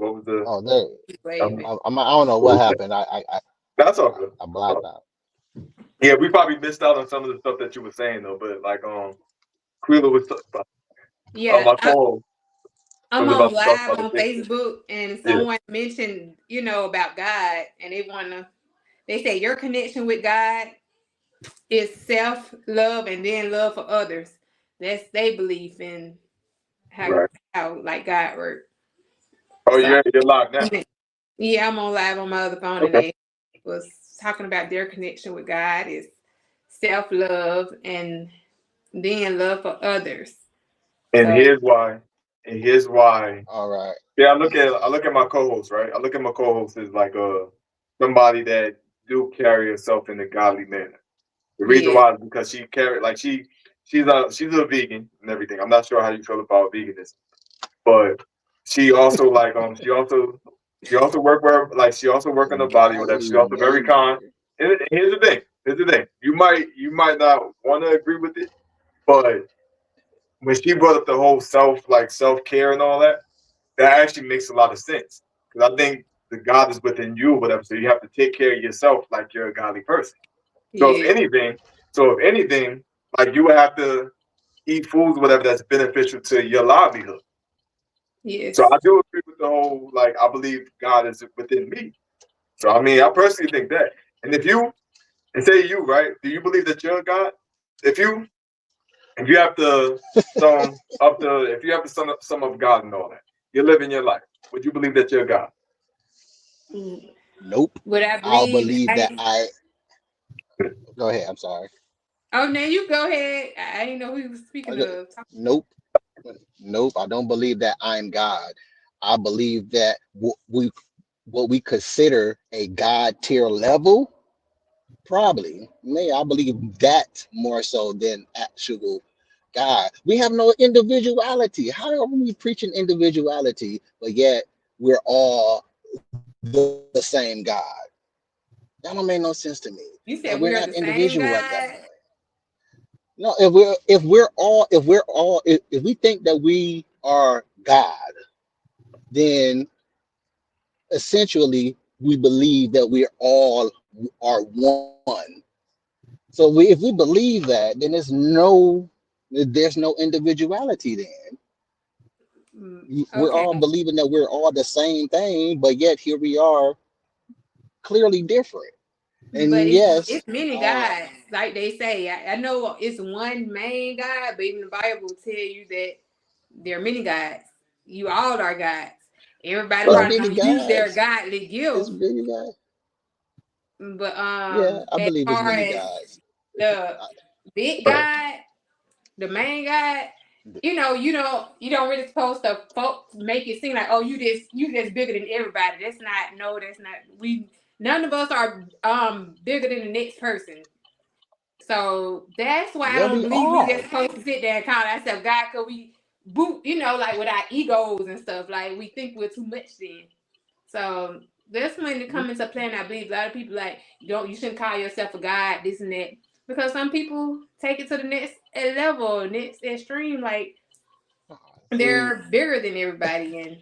What was the? Oh, there. Wait, I don't know what happened. That's all good. I blocked out. Yeah, we probably missed out on some of the stuff that you were saying though. But like, Quila was yeah, my co I'm was on about to talk live about the on thing. Facebook, and Yeah, someone mentioned, about God, and they say your connection with God is self love and then love for others. That's they believe in how right. how like God works. Oh, So you're locked now. yeah, I'm on live on my other phone, and Okay. they was talking about their connection with God is self love and then love for others. And So here's why. And here's why. All right. Yeah, I look at my co-host, right? I look at my co-host as like somebody that do carry herself in a godly manner. The reason yeah, why is because she carry like she's a vegan and everything. I'm not sure how you feel about veganism, but she also like she also work on her body, whatever. She's Golly also very kind. neighbor. And here's the thing. Here's the thing. You might not want to agree with it, but when she brought up the whole self care and all that, that actually makes a lot of sense. Because I think the God is within you, or whatever. So you have to take care of yourself like you're a godly person. So if yeah, anything, like you would have to eat foods, whatever that's beneficial to your livelihood. So yes. I do agree with the whole like I believe God is within me. So I mean, I personally think that. And if you and say you right, do you believe that you're a God? If you have to sum up God and all that, you're living your life. Would you believe that you're God? Nope. Would I I'll believe? believe that I. Go ahead. I'm sorry. Oh, now you go ahead. I didn't know we was speaking of. Nope. Nope. I don't believe that I'm God. I believe that what we consider a God tier level, probably. I believe that more so than actual God. We have no individuality. How are we preaching individuality, but yet we're all the same God? That don't make no sense to me. You Like said we're we are not the same individual like that. God. No, if we think that we are God, then essentially we believe that we all are one. So if we believe that, then there's no individuality then. We're all Okay, believing that we're all the same thing, but yet here we are clearly different. but And it's yes, it's many uh, gods, like they say. I know it's one main God, but even the Bible tell you that there are many gods. You all are gods. Everybody it's Right. probably many gonna use their guys. godly It's gift, many guys. but Yeah, I as believe it's far many as guys. the I, big Right. God, the main God, you don't really supposed to folks make it seem like, oh, you just bigger than everybody. That's not we none of us are bigger than the next person. So that's why I yeah, don't we believe we just are. supposed to sit there and call ourselves God, because we boot, like with our egos and stuff. Like we think we're too much then. So that's when it comes into play, and I believe a lot of people like you shouldn't call yourself a God, this and that. Because some people take it to the next level, next extreme, like See, they're bigger than everybody, and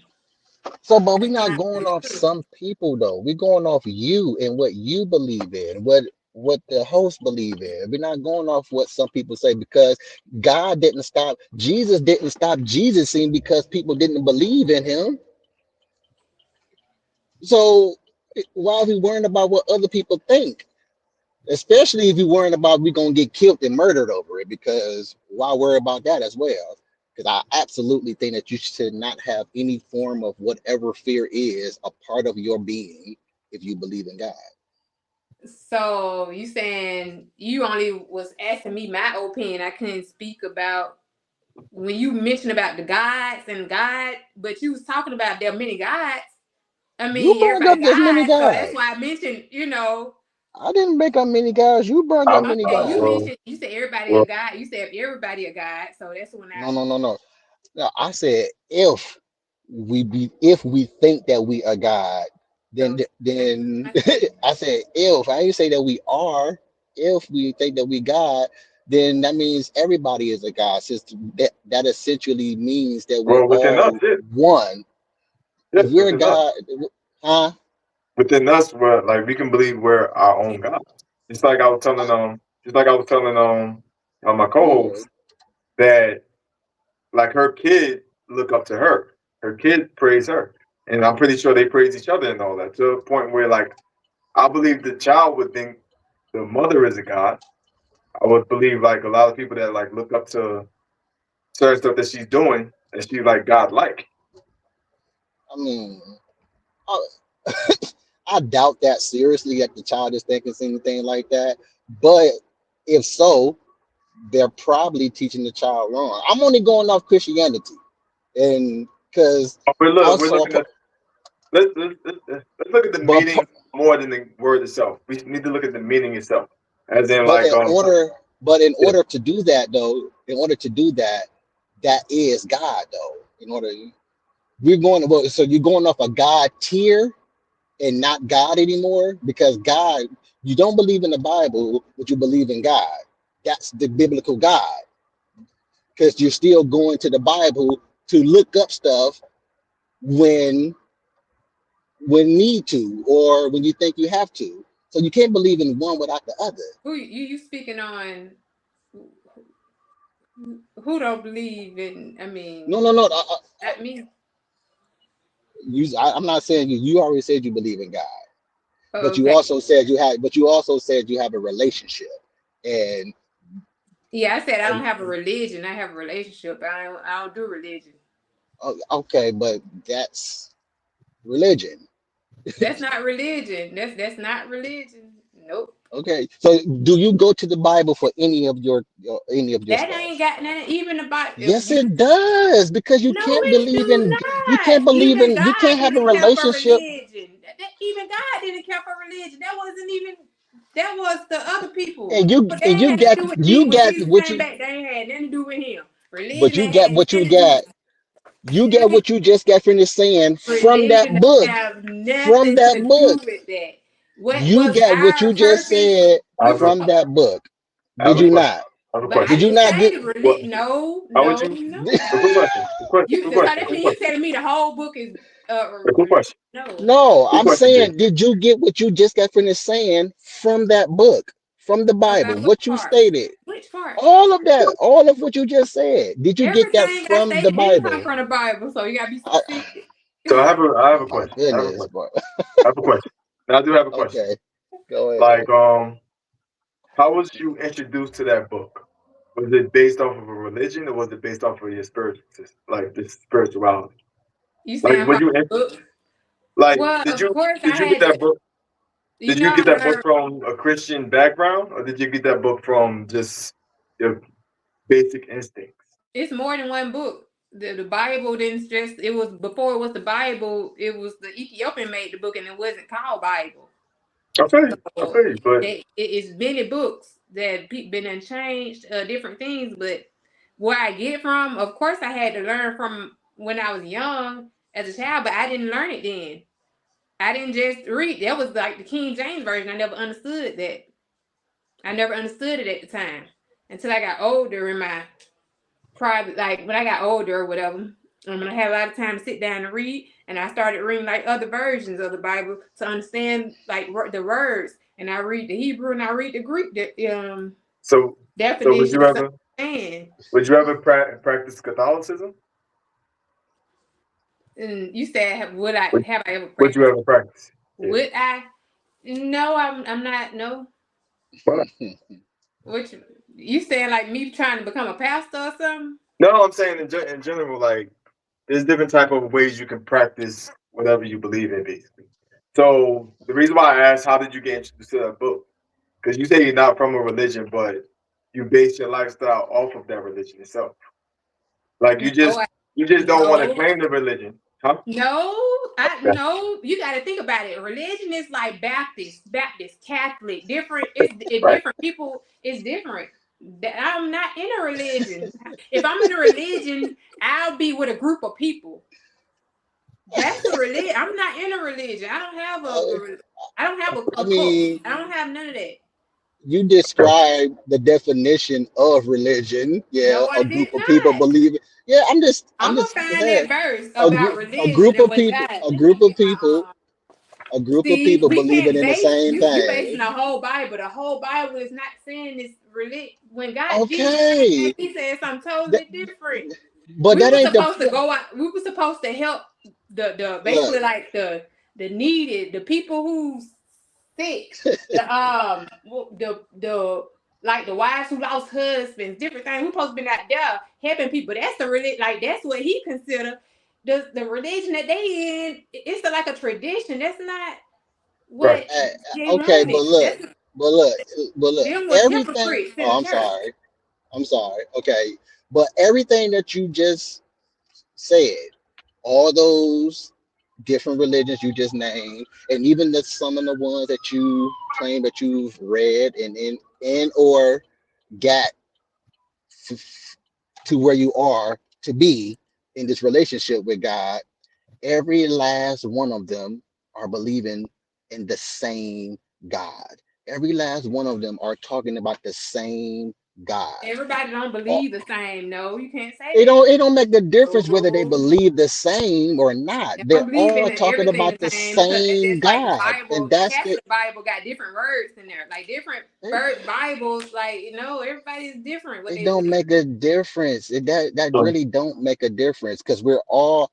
so, but we're that's not not going really off true. some people though. We're going off you and what you believe in, what the host believe in. We're not going off what some people say because Jesus didn't stop Jesusing because people didn't believe in him. So why are we worrying about what other people think? Especially if you're worrying about we gonna get killed and murdered over it, because why worry about that as well? Because I absolutely think that you should not have any form of whatever fear is a part of your being if you believe in God. So you saying you only was asking me my opinion. I couldn't speak about when you mentioned about the gods and God, but you was talking about there are many gods. I You mean, brought everybody up this many gods, so that's guys. why I mentioned. I didn't make up many guys. You brought up I'm, many Okay, you guys. well, mentioned you said everybody a well, god. You said everybody a god, so that's when I. No, no, no, no. No, I said if we think that we are God, So then I said if I didn't say that we are. If we think that we God, then that means everybody is a God. Since that essentially means that we're well, within us, all yeah. one. Yeah, If we're within us, God, huh? within us, we're like we can believe we're our own God. Just like I was telling my Yeah. co-host that like her kid look up to her. Her kid praise her. And I'm pretty sure they praise each other and all that to a point where like I believe the child would think the mother is a god. I would believe like a lot of people that like look up to certain stuff that she's doing and she's like God like. I mean, I, I doubt that seriously that the child is thinking anything like that. But if so, they're probably teaching the child wrong. I'm only going off Christianity, and because But I look, we're saw, looking at let's look at the but meaning more than the word itself. We need to look at the meaning itself. As in but like in order, but in yeah. order to do that though, in order to do that, that is God though. In order, we're going well, so you're going off a God tier and not God anymore because God, you don't believe in the Bible, but you believe in God. That's the biblical God because you're still going to the Bible to look up stuff when need to or when you think you have to. So you can't believe in one without the other. Who you speaking on? Who don't believe in? I mean, No. not me. I'm not saying you. You already said you believe in God, Oh, but you okay. also said you have. But you also said you have a relationship, and Yeah, I said I don't have a religion. I have a relationship. I don't do religion. okay, but that's religion. That's not religion. That's not religion. Nope. Okay, so do you go to the Bible for any of your That ain't stuff? got nothing. Even about if Yes, you. it does because No, it do you can't not. believe Even in you God can't have a didn't care for relationship religion. Even God didn't care for religion. That wasn't even. That was the other people. and But you they and ain't you had to got do with you Jesus. When got Jesus what came you back, they ain't had nothing to do with him. but Religion you ain't got had what you nothing to do got with you got what you just got finished saying from that religion. Don't book have from nothing that to do book. with that. What You was got what our you just purpose? said I have a from that book. I have Did a you question. not? I have a But I Did question. you didn't not say get? What No, how would no, you no. a quick question. You Quick so question. that Quick means you question. telling me the whole book is A quick question. no. No, Quick I'm question, Jay. saying, did you get what you just got finished saying from that book, from the Bible? About which What you part? stated, Which part? all of that, all of what you just said. Did you get that Everything I from the stated didn't come Bible? from the Bible, so you gotta be I, specific. So I have a my question. I have a goodness, question. bro. I have a question. And I do have a question. Okay, go ahead. Like how was you introduced to that book? Was it based off of a religion or was it based off of your spiritual like the spirituality? You Like saying would from you the book? like Well, of course did I you get had that to. book You did know, you I get that book learned. from a Christian background or did you get that book from just your basic instincts? It's more than one book. The Bible didn't just. It was before it was the Bible. It was the Ethiopian made the book, and it wasn't called Bible. I So feel you, but it's many books that been unchanged, different things. But where I get it from, of course, I had to learn from when I was young as a child, but I didn't learn it then. I didn't just read. That was like the King James version. I never understood that. I never understood it at the time until I got older in my private, like when I got older or whatever. And when I had a lot of time to sit down and read, and I started reading like other versions of the Bible to understand like the words. And I read the Hebrew and I read the Greek so so definitions to understand. would you ever practice Catholicism? And you said, would I Would, have I ever would you practiced? ever practice? Yeah. Would I? No, I'm not. No. What? Which you saying like me trying to become a pastor or something? No, I'm saying in general, like there's different type of ways you can practice whatever you believe in, basically. So the reason why I asked, how did you get introduced to that book? Because you say you're not from a religion, but you base your lifestyle off of that religion itself. Like No, you just don't want to no. claim the religion, huh? No, I Okay. no. You got to think about it. Religion is like Baptist, Catholic, different. It's Right. different. People is different. I'm not in a religion. If I'm in a religion, I'll be with a group of people. That's a religion. I'm not in a religion. I don't have I don't have I a cult. mean, I don't have none of that. you Okay. describe the definition of religion. Yeah, No, I a did group of people not. believe it. Yeah, I'm just find hey, that verse a about a religion group and of what people, God. a group of people, Uh, a group of See, people we believing can't in the base same you basing thing. the whole Bible. The whole Bible is not saying this religion. When God Jesus came, Okay, he said something that, totally different. but We that were ain't the supposed to point. go out. We were supposed to help the Look, basically like the needed, the people who's sick, the like the wives who lost husbands, different things. We're supposed to be out there helping people. That's the religion. Like that's what he considered the religion that they in. It's like a tradition. That's not Right. what they okay, wanted. That's but look, but look, them was everything. hypocrites in Oh, the I'm church. sorry. I'm sorry. Okay, but everything that you just said, all those different religions you just named, and even some of the ones that you claim that you've read and or got to where you are to be in this relationship with God, every last one of them are believing in the same God. Every last one of them are talking about the same God. Everybody don't Uh, believe the same. No, you can't say It that. don't make the difference whether they No. believe the same or not. They They're don't believe all in talking everything about the the same because that's same just like the God, and Bible. The that's the. Catholic Bible got different words in there, like different Bibles. Like everybody's different what It they don't believe. make a difference. That So, really don't make a difference because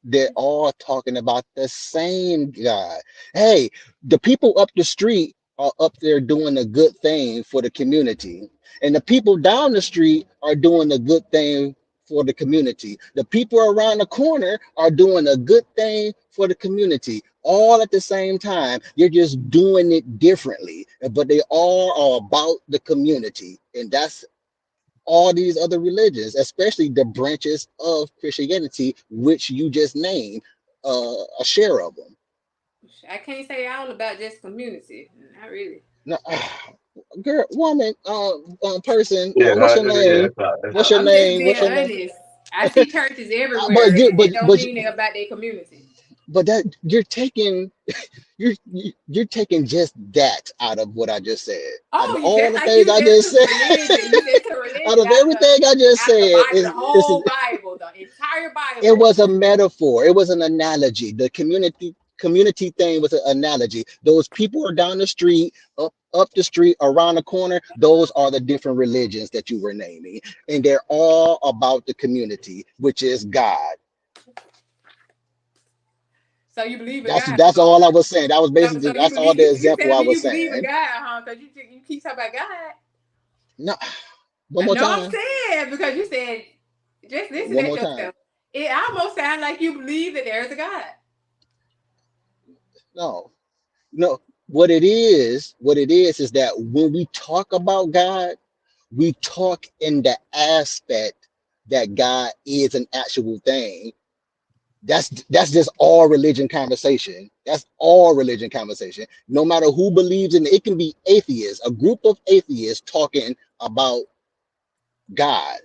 they're all talking about the same God. Hey, the people up the street are up there doing a good thing for the community, and the people down the street are doing a good thing for the community. The people around the corner are doing a good thing for the community. All at the same time, you're just doing it differently, but they all are about the community, and that's all these other religions, especially the branches of Christianity, which you just named a share of them. I can't say all about just community. Not really. Now, girl, woman, person, yeah, what's your yeah, name? that's not, that's What's not. your I'm just name? being What's your name? honest. I see churches But everywhere, you, and it don't but mean they're about their community. but that you're taking you're taking just that out of what I just said. Out of Oh, you all just the like things you I just just took said, religion. You just took out religion of everything I just out of the said, Bible, the is whole Bible, the entire it Bible. was a metaphor. It was an analogy. The community thing was an analogy. Those people are down the street, up the street, around the corner. Those are the different religions that you were naming, and they're all about the community, which is God. So you believe in That's God, that's huh? all I was saying. That was So basically you that's all believe the you example telling I me was you believe in saying. God, huh? Because you keep talking about God. No, one I more know I'm time. saying because you said just listen One at more time. yourself. It almost sounds like you believe that there is a God. No, no. What it is that when we talk about God, we talk in the aspect that God is an actual thing. That's just all religion conversation. That's all religion conversation. No matter who believes in it, it can be atheists, a group of atheists talking about God.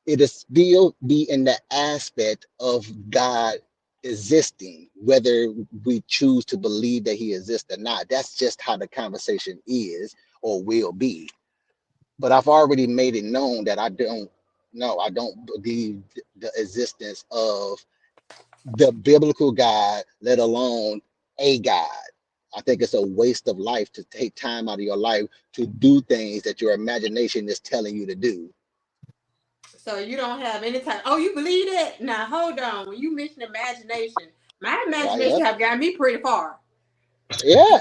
It'll still be in the aspect of God existing, whether we choose to believe that he exists or not. That's just how the conversation is or will be. But I've already made it known that I don't believe the existence of the biblical God, let alone a God. I think it's a waste of life to take time out of your life to do things that your imagination is telling you to do. So you don't have any time. Oh, you believe that? Now hold on. When you mention imagination, my Right? imagination Yep. have got me pretty far. Yeah.